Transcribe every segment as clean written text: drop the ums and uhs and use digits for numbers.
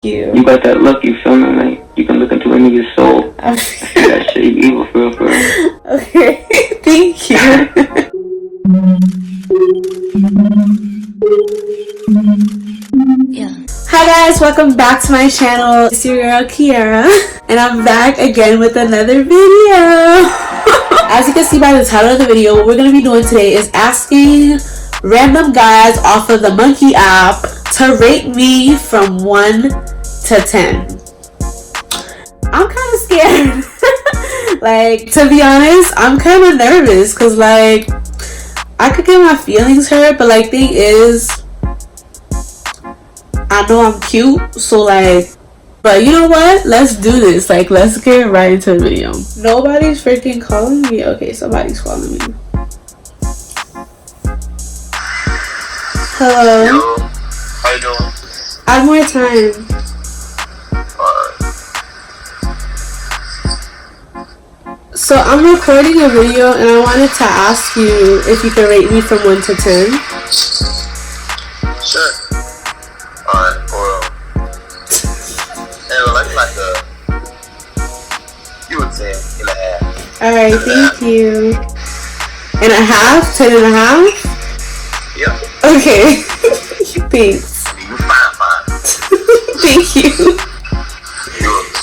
You got that look, you feel me? Like, you can look into a nigga's soul. That shit, you evil for real, for real. Okay, thank you. Yeah. Hi guys, welcome back to my channel. It's your girl Kiara, and I'm back again with another video. As you can see by the title of the video, what we're going to be doing today is asking random guys off of the Monkey app to rate me from 1 to 10. I'm kind of scared. Like, to be honest, I'm kind of nervous because, like, I could get my feelings hurt, but, like, thing is, I know I'm cute, so, like, but you know what? Let's do this. Like, let's get right into the video. Nobody's freaking calling me. Okay, somebody's calling me. Hello? Yo, how you doing? I have more time. So I'm recording a video and I wanted to ask you if you could rate me from 1 to 10. Sure. Alright, well, and like you would say 10.5. Alright, thank you. And a half? 10 and a half? Yep. Okay. Thanks. You fine. Thank you. Yours.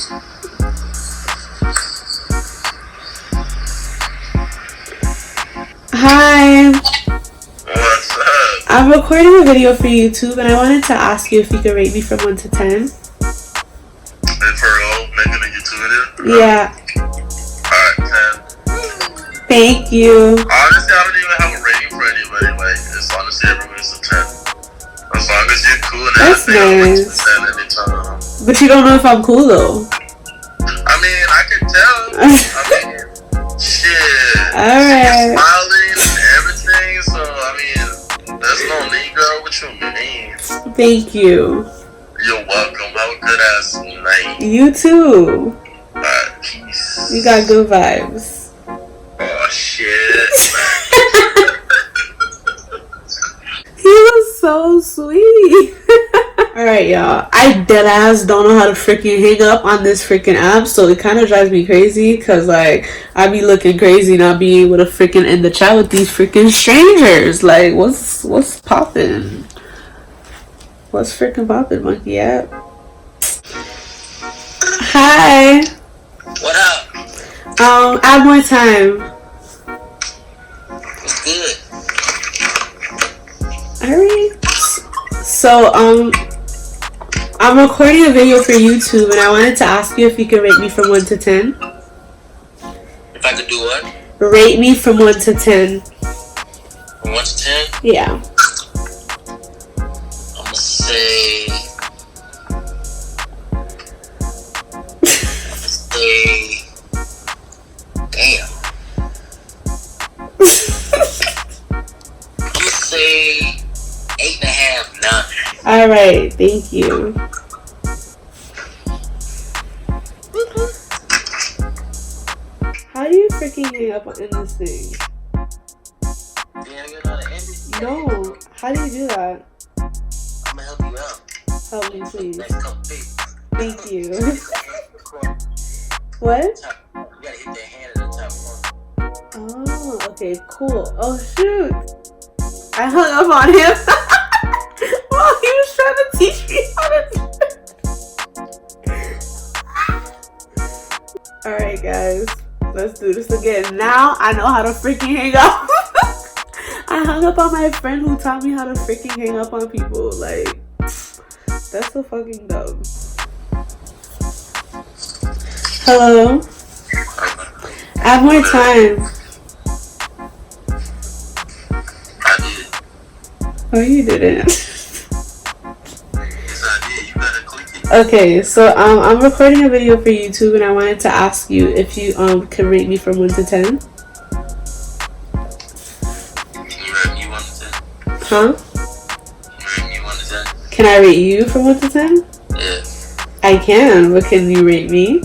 Hi. What's up? I'm recording a video for YouTube and I wanted to ask you if you could rate me from 1 to 10. And for real, making a YouTube video? Yeah. Alright, 10. Thank you. Honestly, I don't even have a rating for anybody. Like, it's honestly everybody's a 10. As long as you're cool and That's everything, nice. I'm a 10 anytime. But you don't know if I'm cool though. I mean, I can tell. I mean, shit. Alright. You're smiling and everything, so I mean, there's no need, girl. What you mean? Thank you. You're welcome. Have a good ass night. You too. Peace. You got good vibes. Oh shit. He was so sweet. Alright, y'all. I deadass don't know how to freaking hang up on this freaking app, so it kind of drives me crazy because, like, I be looking crazy not being able to freaking end the chat with these freaking strangers. Like, what's poppin'? What's freaking poppin', Monkey app? Hi. What up? Add more time. What's good? Alright. So, I'm recording a video for YouTube and I wanted to ask you if you could rate me from 1 to 10. If I could do what? Rate me from 1 to 10. From 1 to 10? Yeah. I'm gonna say. Damn. I'm gonna say 8.5, 9. Alright, thank you. How do you freaking hang up in this thing? Damn, you know how to end it? No. How do you do that? I'm gonna help you out. Help me, please. Next couple days. Thank you. What? You gotta hit that hand at the top corner. Oh, okay, cool. Oh, shoot. I hung up on him. Well, he was trying to teach me how to do it. Alright, guys. Let's do this again. Now I know how to freaking hang up. I hung up on my friend who taught me how to freaking hang up on people. Like, that's so fucking dumb. Hello? I have more time. I did. Oh, you didn't. Yes, I did. You better click it. Okay, so I'm recording a video for YouTube and I wanted to ask you if you can rate me from 1 to 10. Can you rate me 1 to 10? Huh? Can you rate me 1 to 10? Can I rate you from 1 to 10? Yeah. I can, but can you rate me?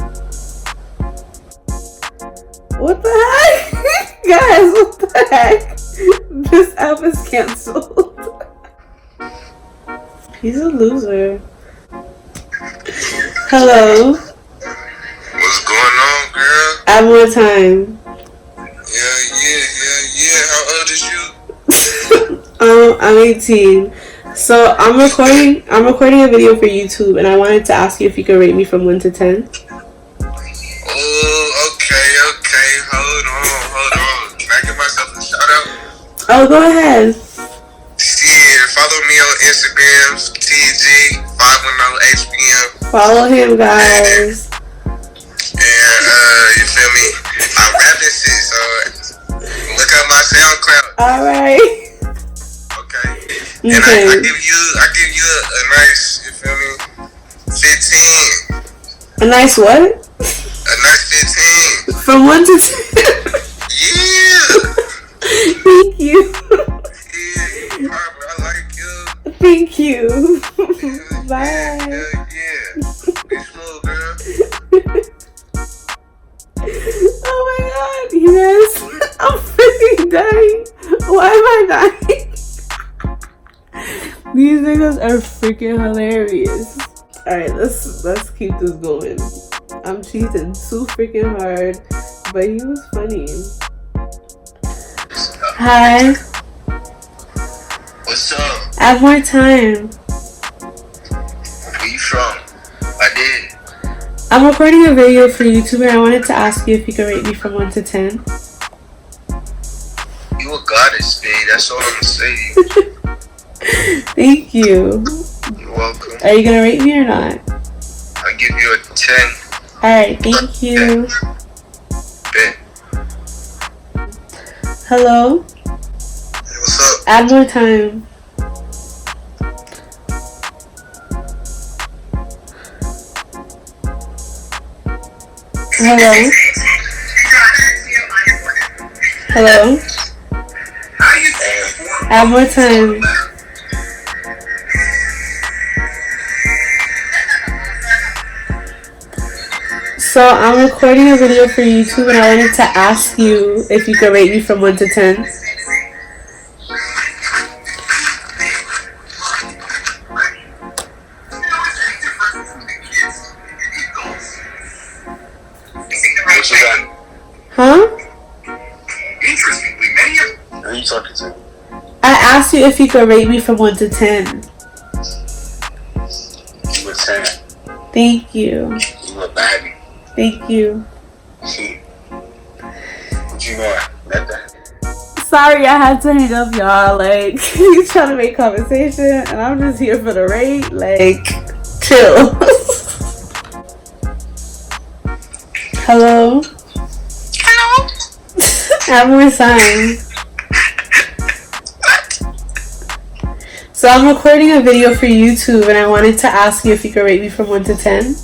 What the heck? Guys, what the heck? This app is cancelled. He's a loser. Hello. What's going on, girl? Add more time. Yeah. How old is you? I'm 18. So I'm recording a video for YouTube, and I wanted to ask you if you could rate me from 1 to 10. Oh, okay. Hold on. Can I give myself a shout out? Oh, go ahead. Yeah, follow me on Instagram, TG510HBM. Follow him, guys. And you feel me? I'm rapping shit, so look up my SoundCloud. All right. Okay. You And I can. give you a nice, you feel me? 15. A nice what? A nice 15. From 1 to 10. Yeah. Thank you. Yeah, Barbara, I like you. Thank you. Bye. Yeah. Be smooth, girl. Oh my god, you guys. I'm freaking dying. Why am I dying? These niggas are freaking hilarious. Alright, let's keep this going. I'm cheating too freaking hard, but he was funny. Hi. What's up? Add more time. Where you from? I did. I'm recording a video for YouTube, and I wanted to ask you if you could rate me from 1 to 10. You a goddess, babe. That's all I'm gonna say. Thank you. You're welcome. Are you gonna rate me or not? I give you a 10. Alright, thank you. Bet. Hello? Hey, what's up? Add more time. Hello? Hello? Add more time. So I'm recording a video for YouTube, and I wanted to ask you if you could rate me from 1 to 10. What you got? Huh? Interestingly, many of... Who are you talking to? I asked you if you could rate me from 1 to 10. You a 10. Thank you. You a baddie. Thank you. What you want? Nothing. Sorry, I had to hang up, y'all. Like, he's trying to make conversation, and I'm just here for the rate. Like, chill. Hello? Hello? Have more time. So I'm recording a video for YouTube, and I wanted to ask you if you could rate me from 1 to 10.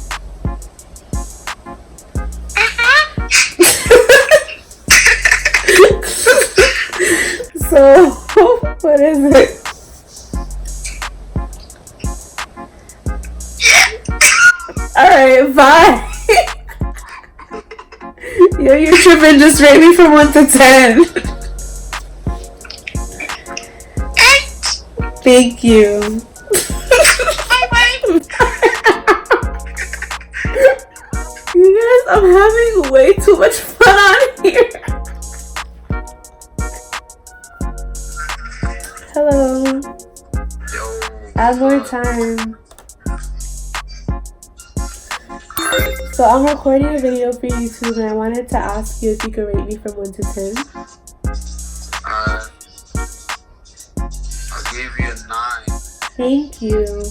So, what is it? Alright, bye. Yo, you're tripping. Just rate me from 1 to 10. Thank you. You guys, I'm having way too much fun on here. Hello. Yo. Add more time. So I'm recording a video for YouTube, and I wanted to ask you if you could rate me from 1 to 10. I'll give you a 9. Thank you.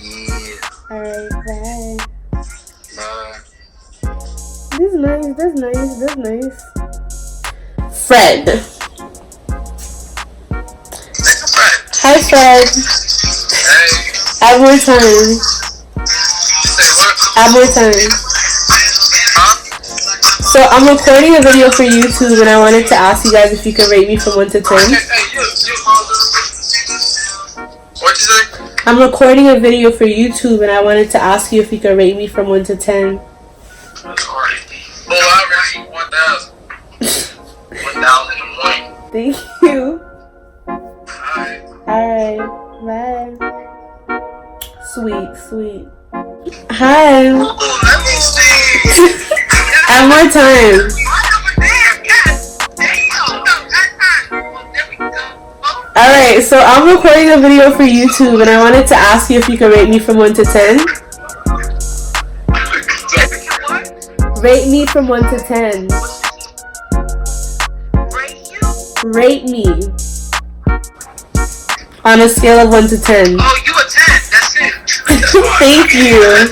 Yeah. Alright, bye. Bye. This is nice. Fred. Hi, Fred. Hey. Add more time. Say what? Add more time. Huh? So I'm recording a video for YouTube, and I wanted to ask you guys if you could rate me from 1 to 10. Hey, you. What'd you say? I'm recording a video for YouTube, and I wanted to ask you if you could rate me from 1 to 10. Oh, I already 1,000. 1,001. Thank you. Alright. Alright, bye. Sweet. Hi. Oh, let me see. Add more time. Alright, so I'm recording a video for YouTube and I wanted to ask you if you could rate me from 1 to 10. Rate me from 1 to 10. Rate me. On a scale of 1 to 10. Oh, you a 10. That's it. Thank you.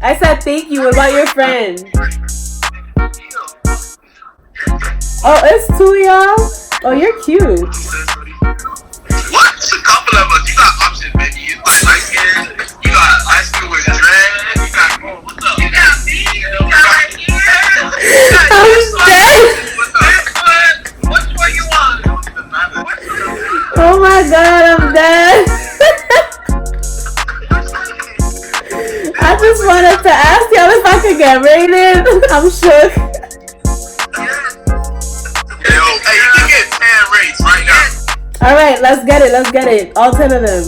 I said thank you. What about your friend? Oh, it's 2 y'all? Oh, you're cute. What? It's a couple of us. You got options, baby. You got light skin. You got light skin with dread. You got, what's up? You got me. You got right here. I'm dead. Which one you want? Oh my god, I'm dead. I just wanted to ask y'all if I could get rated. I'm shook. Hey, you can get 10 rates right now. Alright, let's get it. All 10 of them.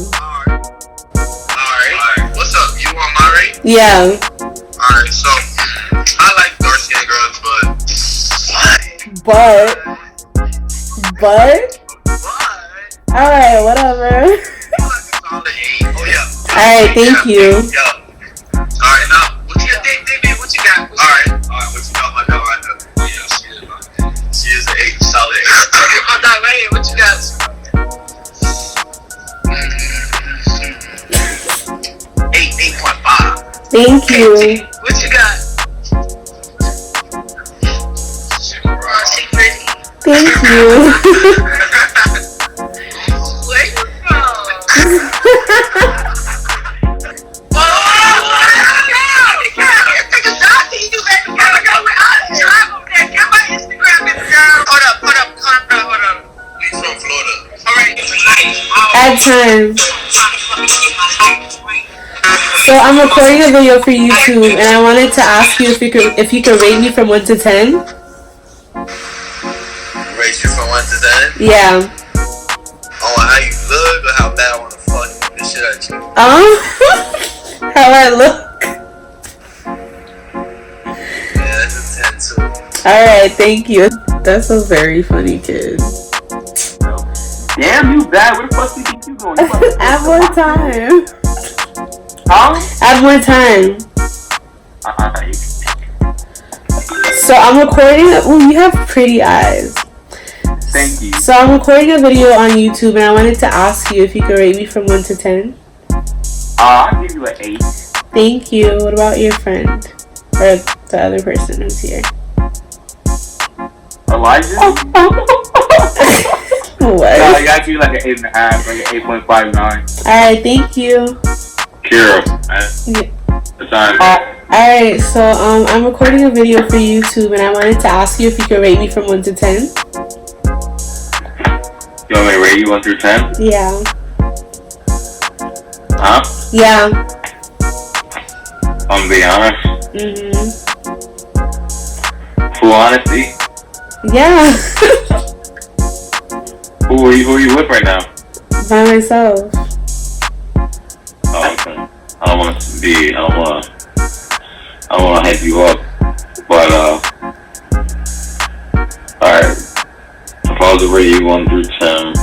Alright. What's up? You want my rate? Yeah. Alright, so I like dark skinned girls, But. Alright, whatever. Alright, thank you. Alright, now, what you got? What you got? Alright, what you got? My dog, I know. Yeah, she is an 8, solid 8. My dog, right here, what you got? 8.5. Thank you. What you got? She pretty. Thank you. Where you from? Add time. So I'm recording a video for YouTube, and I wanted to ask you if you could rate me from 1 to 10. Rate you from 1 to 10? Yeah. Oh, how you look or how bad I wanna fuck this shit at you? How I look. Yeah, that's a 10 too. Alright, thank you. That's a very funny kid. Damn, you bad. Where the fuck do you think you going? Add more time. Huh? Add more time. So I'm recording. Oh, you have pretty eyes. Thank you. So I'm recording a video on YouTube, and I wanted to ask you if you could rate me from 1 to 10. I'll give you an 8. Thank you. What about your friend? Or the other person who's here? Elijah? What? I got you like an 8.5, like an 8.59. Alright, thank you. Kira. Alright, so I'm recording a video for YouTube, and I wanted to ask you if you could rate me from 1 to 10. You want me to rate you 1 through 10? Yeah. Huh? Yeah. I'm gonna be honest. Full honesty. Yeah. Who are you with right now? By myself. Oh, okay. I don't want to hype you up, but alright. If I was to rate you 1 through 10,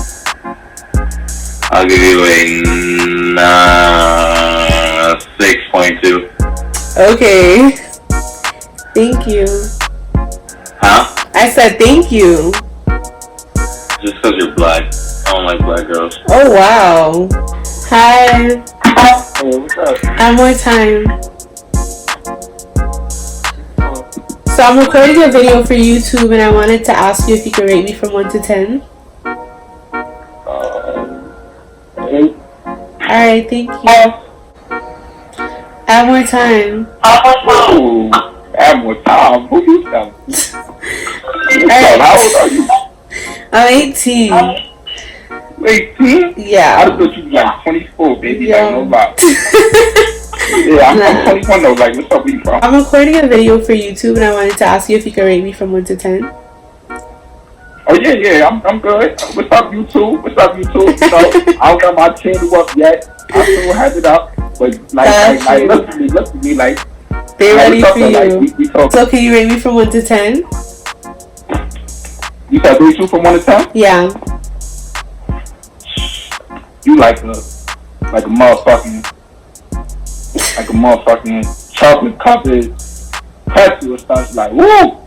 I'll give you a 6.2. Okay. Thank you. Huh? I said thank you. Just because you're black. I don't like black girls. Oh wow. Hi. Hey, what's up? Add more time. So I'm recording a video for YouTube, and I wanted to ask you if you could rate me from 1 to 10. 8. Alright, thank you. Add more time. Oh, add more time. Who you telling? Alright. How old are you? I'm 18. 18? Yeah. I thought you were like 24, baby. Yeah. Like, no lie. Yeah, I'm 21 though. Like, what's up? Where you from? I'm recording a video for YouTube, and I wanted to ask you if you could rate me from 1 to 10. Oh yeah, I'm good. What's up, YouTube? You know, I don't got my channel up yet. I still have it up, but But look at me, like They ready for you. Like, we talk. So can you rate me from 1 to 10? You said rate you from 1 to 10? Yeah. You like a motherfucking chocolate covered pretzel or something. Like, woo!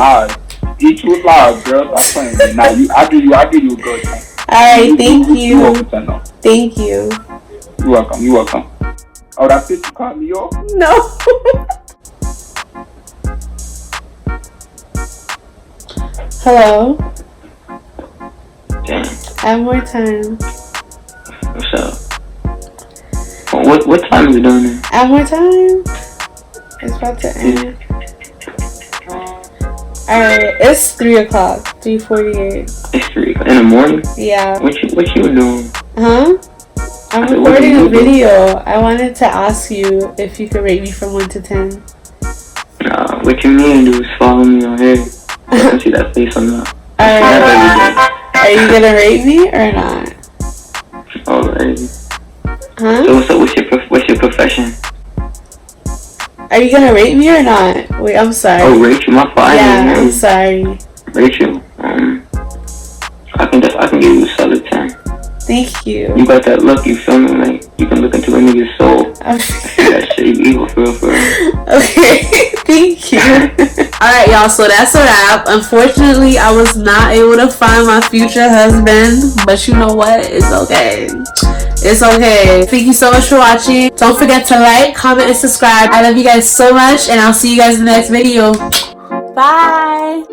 Alright, eat you alive, girl. I'm playing. Now I give you a good time. Alright, thank you. Welcome, Thank you. You're welcome. Oh, that's it? You called me off? No. Hello. Damn. Add more time. What's up? What time is it on there? Add more time. It's about to end. Alright, it's 3 o'clock. 3:48. It's 3 in the morning. Yeah. What you doing? Huh? I'm I said, what are recording you a doing? video. I wanted to ask you if you could rate me from 1 to 10. Nah, what you mean do is follow me on here. I can see that face on that. Alright. Are you gonna rate me or not? Alright. Huh? So what's your profession? Are you gonna rate me or not? Wait, I'm sorry. Oh, Rachel, my fault. Yeah, I'm sorry. Rachel, I can give you a solid 10. Thank you. You got that look, you feel me? Like, you can look into a nigga's soul. That shit, you evil for real. Okay, thank you. Alright, y'all, so that's a wrap. Unfortunately, I was not able to find my future husband, but you know what? It's okay. It's okay. Thank you so much for watching. Don't forget to like, comment, and subscribe. I love you guys so much, and I'll see you guys in the next video. Bye.